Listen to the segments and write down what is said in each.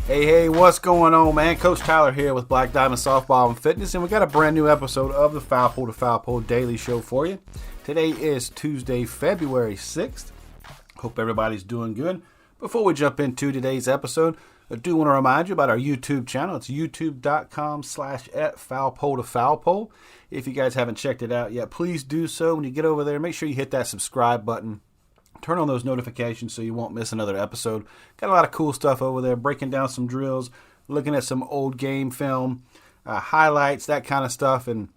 Hey, what's going on, man? Coach Tyler here with Black Diamond Softball and Fitness, and we got a brand new episode of the FPtFP Daily Show for you. Today is Tuesday, February 6th. Hope everybody's doing good. Before we jump into today's episode, I do want to remind you about our YouTube channel. It's youtube.com/FPtFP. If you guys haven't checked it out yet, please do so. When you get over there, make sure you hit that subscribe button. Turn on those notifications so you won't miss another episode. Got a lot of cool stuff over there, breaking down some drills, looking at some old game film, highlights, that kind of stuff, and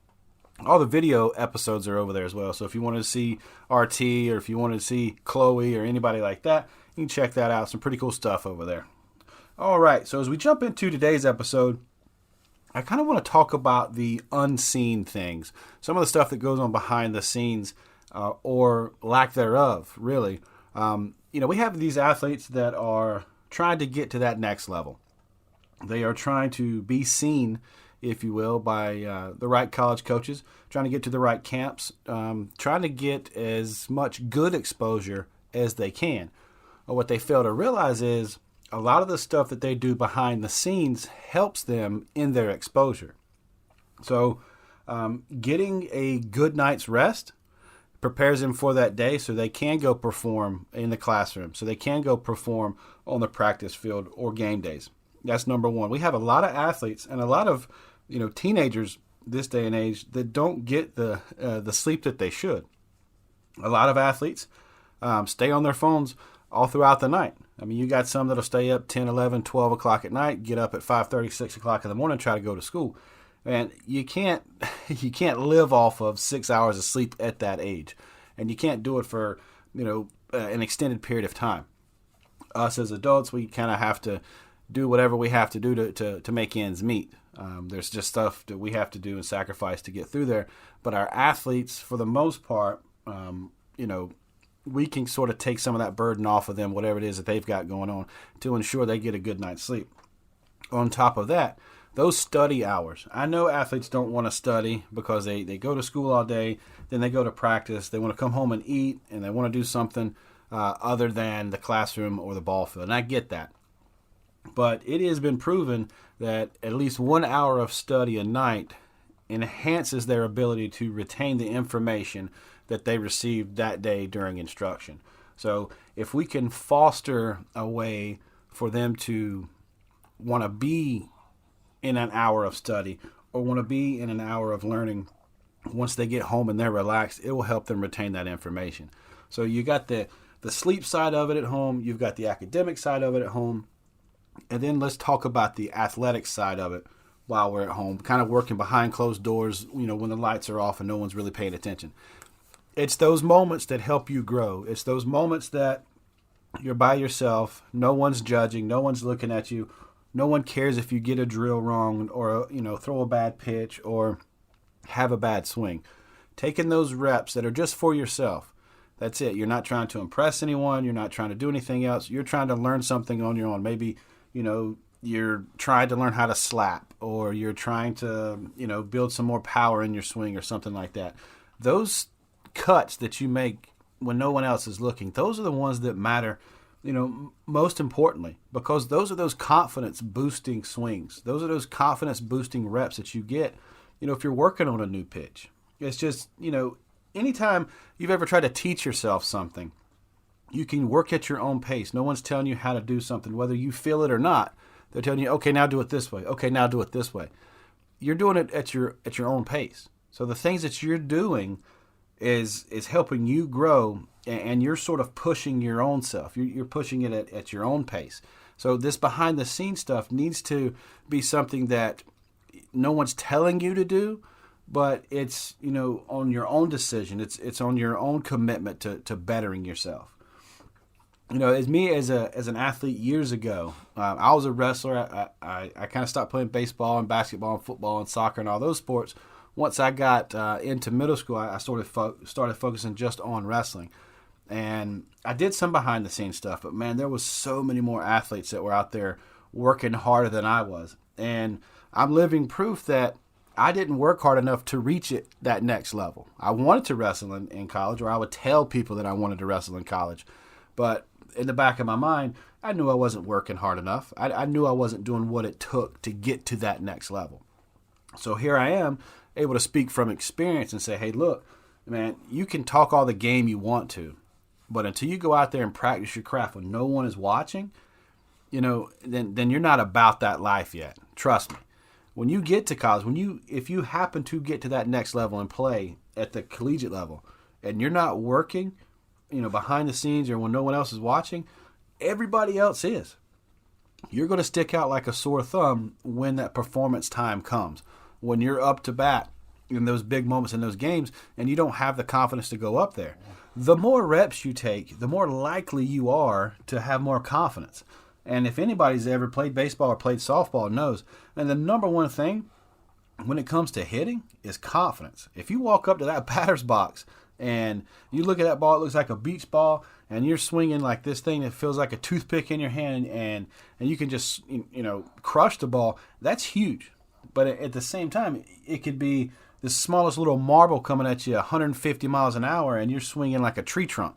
all the video episodes are over there as well. So if you wanted to see RT or if you wanted to see Chloe or anybody like that, you can check that out. Some pretty cool stuff over there. All right, so as we jump into today's episode, I kind of want to talk about the unseen things, some of the stuff that goes on behind the scenes, or lack thereof, really. We have these athletes that are trying to get to that next level. They are trying to be seen, if you will, by the right college coaches, trying to get to the right camps, trying to get as much good exposure as they can. But what they fail to realize is a lot of the stuff that they do behind the scenes helps them in their exposure. So getting a good night's rest prepares them for that day so they can go perform in the classroom, so they can go perform on the practice field or game days. That's number one. We have a lot of athletes and a lot of teenagers this day and age that don't get the sleep that they should. A lot of athletes stay on their phones all throughout the night. I mean, you got some that'll stay up 10, 11, 12 o'clock at night, get up at 5:30, 6 o'clock in the morning, try to go to school. And you can't live off of 6 hours of sleep at that age. And you can't do it for, an extended period of time. Us as adults, we kind of have to do whatever we have to do to make ends meet. There's just stuff that we have to do and sacrifice to get through there. But our athletes, for the most part, we can sort of take some of that burden off of them, whatever it is that they've got going on, to ensure they get a good night's sleep. On top of that, those study hours. I know athletes don't want to study because they go to school all day, then they go to practice, they want to come home and eat, and they want to do something other than the classroom or the ball field. And I get that. But it has been proven that at least 1 hour of study a night enhances their ability to retain the information that they received that day during instruction. So if we can foster a way for them to want to be in an hour of study or want to be in an hour of learning, once they get home and they're relaxed, it will help them retain that information. So you got the sleep side of it at home, you've got the academic side of it at home, and then let's talk about the athletic side of it while we're at home, kind of working behind closed doors, when the lights are off and no one's really paying attention. It's those moments that help you grow. It's those moments that you're by yourself, no one's judging, no one's looking at you. No one cares if you get a drill wrong or, throw a bad pitch or have a bad swing. Taking those reps that are just for yourself. That's it. You're not trying to impress anyone. You're not trying to do anything else. You're trying to learn something on your own. Maybe, you're trying to learn how to slap, or you're trying to, build some more power in your swing or something like that. Those cuts that you make when no one else is looking, those are the ones that matter most importantly, because those are those confidence boosting swings. Those are those confidence boosting reps that you get, if you're working on a new pitch. It's just, anytime you've ever tried to teach yourself something, you can work at your own pace. No one's telling you how to do something, whether you feel it or not. They're telling you, okay, now do it this way. Okay, now do it this way. You're doing it at your own pace. So the things that you're doing is helping you grow, and you're sort of pushing your own self. You're pushing it at your own pace. So this behind the scenes stuff needs to be something that no one's telling you to do, but it's on your own decision. It's on your own commitment to bettering yourself. As me as an athlete years ago, I was a wrestler. I kind of stopped playing baseball and basketball and football and soccer and all those sports. Once I got into middle school, I started focusing just on wrestling. And I did some behind the scenes stuff, but man, there was so many more athletes that were out there working harder than I was. And I'm living proof that I didn't work hard enough to reach that next level. I wanted to wrestle in college, or I would tell people that I wanted to wrestle in college. But in the back of my mind, I knew I wasn't working hard enough. I knew I wasn't doing what it took to get to that next level. So here I am, able to speak from experience and say, hey, look, man, you can talk all the game you want to, but until you go out there and practice your craft when no one is watching, then you're not about that life yet. Trust me. When you get to college, if you happen to get to that next level and play at the collegiate level, and you're not working, behind the scenes or when no one else is watching, everybody else is. You're going to stick out like a sore thumb when that performance time comes. When you're up to bat in those big moments in those games and you don't have the confidence to go up there. The more reps you take, the more likely you are to have more confidence. And if anybody's ever played baseball or played softball knows, and the number one thing when it comes to hitting is confidence. If you walk up to that batter's box and you look at that ball, it looks like a beach ball, and you're swinging like this thing that feels like a toothpick in your hand, and you can just crush the ball, that's huge. But at the same time, it could be the smallest little marble coming at you 150 miles an hour, and you're swinging like a tree trunk.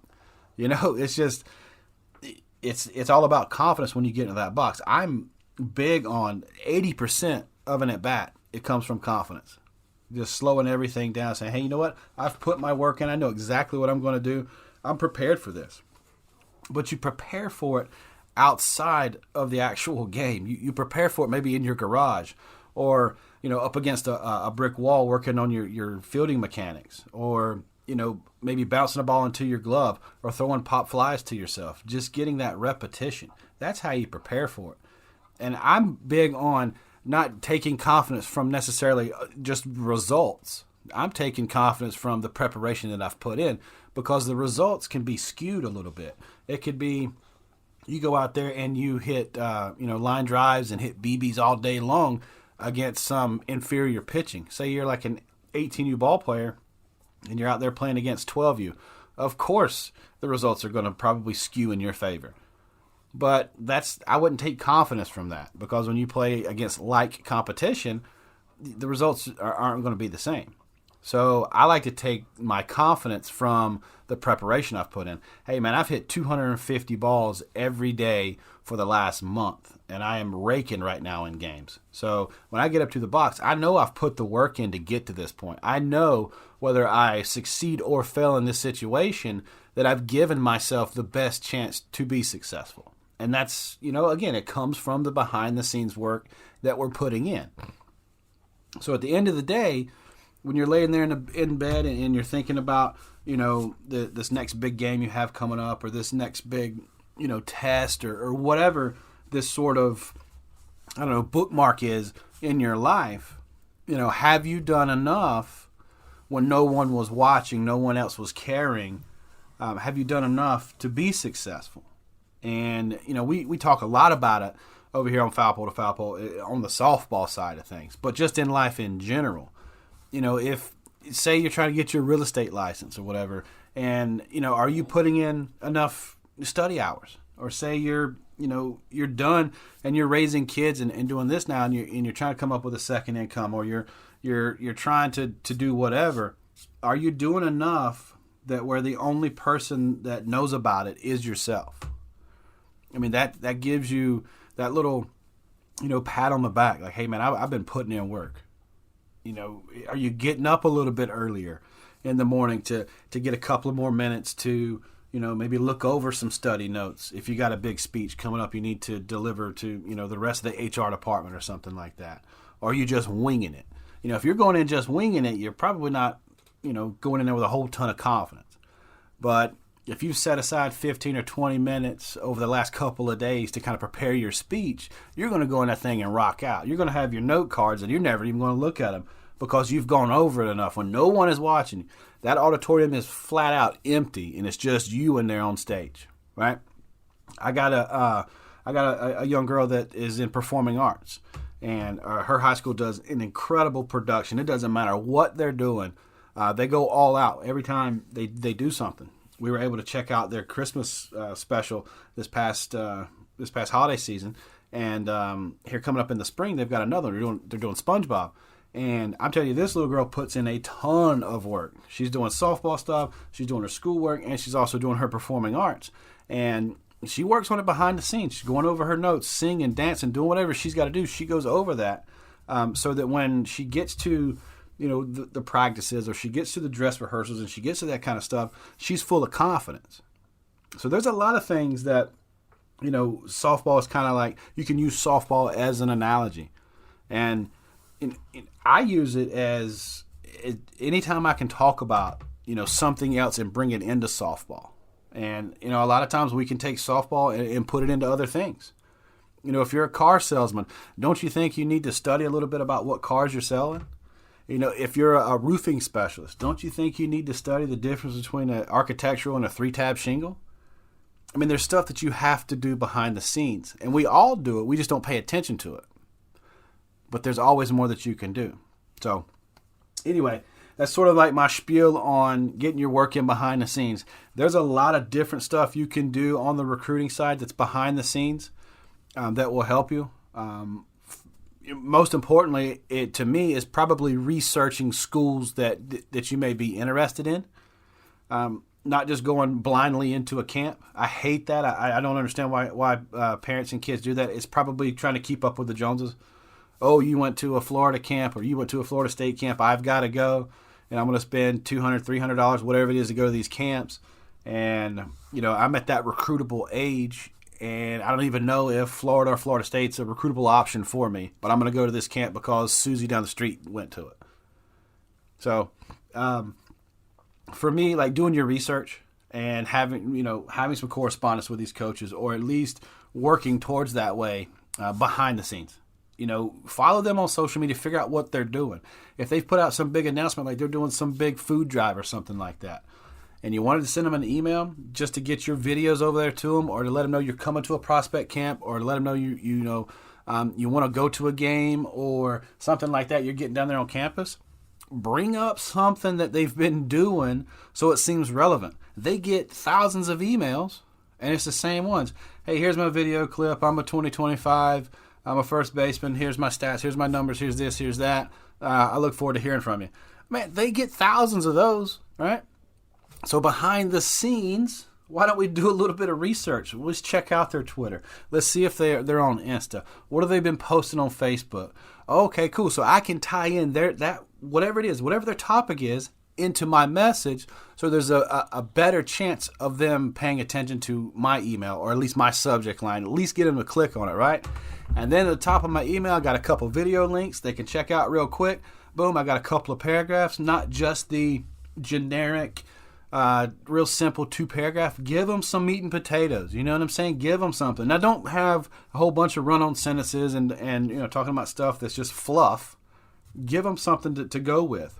It's just it's all about confidence when you get into that box. I'm big on 80% of an at bat. It comes from confidence. Just slowing everything down, saying, hey, you know what? I've put my work in. I know exactly what I'm going to do. I'm prepared for this. But you prepare for it outside of the actual game. You prepare for it maybe in your garage or, up against a brick wall working on your fielding mechanics or, maybe bouncing a ball into your glove or throwing pop flies to yourself. Just getting that repetition. That's how you prepare for it. And I'm big on not taking confidence from necessarily just results. I'm taking confidence from the preparation that I've put in because the results can be skewed a little bit. It could be you go out there and you hit line drives and hit BBs all day long against some inferior pitching. Say you're like an 18U ball player and you're out there playing against 12U. Of course, the results are going to probably skew in your favor. But I wouldn't take confidence from that because when you play against like competition, the results aren't going to be the same. So I like to take my confidence from the preparation I've put in. Hey, man, I've hit 250 balls every day for the last month, and I am raking right now in games. So when I get up to the box, I know I've put the work in to get to this point. I know whether I succeed or fail in this situation that I've given myself the best chance to be successful. And that's, again, it comes from the behind-the-scenes work that we're putting in. So at the end of the day, when you're laying there in bed and you're thinking about, this next big game you have coming up or this next big, test or whatever this sort of, bookmark is in your life, have you done enough when no one was watching, no one else was caring? Have you done enough to be successful? And, we talk a lot about it over here on Foul Pole to Foul Pole on the softball side of things, but just in life in general. If, say you're trying to get your real estate license or whatever, and, are you putting in enough study hours? Or say you're done and you're raising kids and doing this now and you're trying to come up with a second income or you're trying to do whatever. Are you doing enough that where the only person that knows about it is yourself? I mean, that gives you that little, pat on the back. Like, hey, man, I've been putting in work. Are you getting up a little bit earlier in the morning to get a couple of more minutes to, maybe look over some study notes? If you got a big speech coming up you need to deliver to, the rest of the HR department or something like that. Or are you just winging it? If you're going in just winging it, you're probably not, going in there with a whole ton of confidence. But if you set aside 15 or 20 minutes over the last couple of days to kind of prepare your speech, you're going to go in that thing and rock out. You're going to have your note cards and you're never even going to look at them because you've gone over it enough. When no one is watching, that auditorium is flat out empty and it's just you in there on stage, right? I got a young girl that is in performing arts, and her high school does an incredible production. It doesn't matter what they're doing. They go all out every time they do something. We were able to check out their Christmas special this past holiday season, and here coming up in the spring, they've got another. They're doing SpongeBob, and I'm telling you, this little girl puts in a ton of work. She's doing softball stuff, she's doing her schoolwork, and she's also doing her performing arts. And she works on it behind the scenes. She's going over her notes, singing, dancing, doing whatever she's got to do. She goes over that so that when she gets to the practices, or she gets to the dress rehearsals and she gets to that kind of stuff, she's full of confidence. So there's a lot of things that, softball is kind of like, you can use softball as an analogy. And I use it as anytime I can talk about, something else and bring it into softball. And, a lot of times we can take softball and put it into other things. If you're a car salesman, don't you think you need to study a little bit about what cars you're selling? If you're a roofing specialist, don't you think you need to study the difference between an architectural and a 3-tab shingle? I mean, there's stuff that you have to do behind the scenes, and we all do it. We just don't pay attention to it. But there's always more that you can do. So anyway, that's sort of like my spiel on getting your work in behind the scenes. There's a lot of different stuff you can do on the recruiting side that's behind the scenes that will help you. Most importantly, it to me is probably researching schools that you may be interested in. Not just going blindly into a camp. I hate that. I don't understand why parents and kids do that. It's probably trying to keep up with the Joneses. Oh, you went to a Florida camp, or you went to a Florida State camp. I've got to go, and I'm going to spend $200, $300, whatever it is, to go to these camps. And, I'm at that recruitable age, and I don't even know if Florida or Florida State's a recruitable option for me. But I'm going to go to this camp because Susie down the street went to it. So, for me, like doing your research and having some correspondence with these coaches, or at least working towards that way behind the scenes. Follow them on social media, figure out what they're doing. If they've put out some big announcement, like they're doing some big food drive or something like that, and you wanted to send them an email just to get your videos over there to them, or to let them know you're coming to a prospect camp, or to let them know you want to go to a game or something like that, you're getting down there on campus, bring up something that they've been doing so it seems relevant. They get thousands of emails, and it's the same ones. Hey, here's my video clip. I'm a 2025. I'm a first baseman. Here's my stats. Here's my numbers. Here's this. Here's that. I look forward to hearing from you. Man, they get thousands of those, right? So behind the scenes, why don't we do a little bit of research? Let's check out their Twitter. Let's see if they're on Insta. What have they been posting on Facebook? Okay, cool. So I can tie in whatever it is, whatever their topic is, into my message, so there's a better chance of them paying attention to my email, or at least my subject line, at least get them to click on it, right? And then at the top of my email, I got a couple video links they can check out real quick. Boom, I got a couple of paragraphs, not just the generic, real simple 2-paragraph. Give them some meat and potatoes. You know what I'm saying? Give them something. Now, don't have a whole bunch of run-on sentences and talking about stuff that's just fluff. Give them something to go with.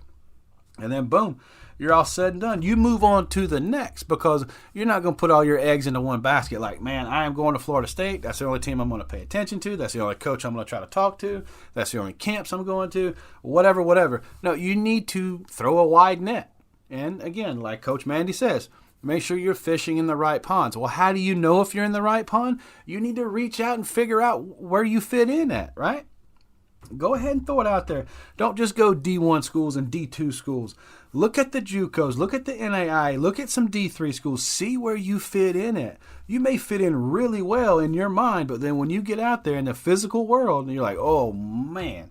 And then, boom, you're all said and done. You move on to the next, because you're not going to put all your eggs into one basket. Like, man, I am going to Florida State. That's the only team I'm going to pay attention to. That's the only coach I'm going to try to talk to. That's the only camps I'm going to. Whatever. No, you need to throw a wide net. And again, like Coach Mandy says, make sure you're fishing in the right ponds. Well, how do you know if you're in the right pond? You need to reach out and figure out where you fit in at, right? Go ahead and throw it out there. Don't just go D1 schools and D2 schools. Look at the JUCOs. Look at the NAI. Look at some D3 schools. See where you fit in at. You may fit in really well in your mind, but then when you get out there in the physical world, and you're like, oh, man,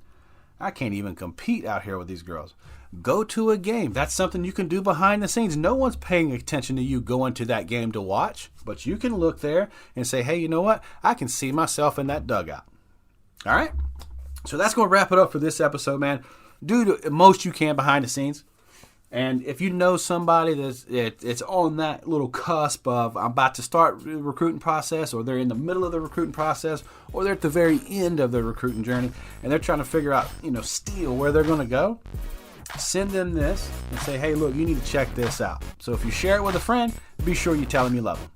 I can't even compete out here with these girls. Go to a game. That's something you can do behind the scenes. No one's paying attention to you going to that game to watch, but you can look there and say, hey, you know what? I can see myself in that dugout. All right? So that's going to wrap it up for this episode, man. Do the most you can behind the scenes. And if you know somebody that's on that little cusp of I'm about to start the recruiting process, or they're in the middle of the recruiting process, or they're at the very end of their recruiting journey, and they're trying to figure out, still where they're going to go, send them this and say, hey, look, you need to check this out. So if you share it with a friend, be sure you tell them you love them.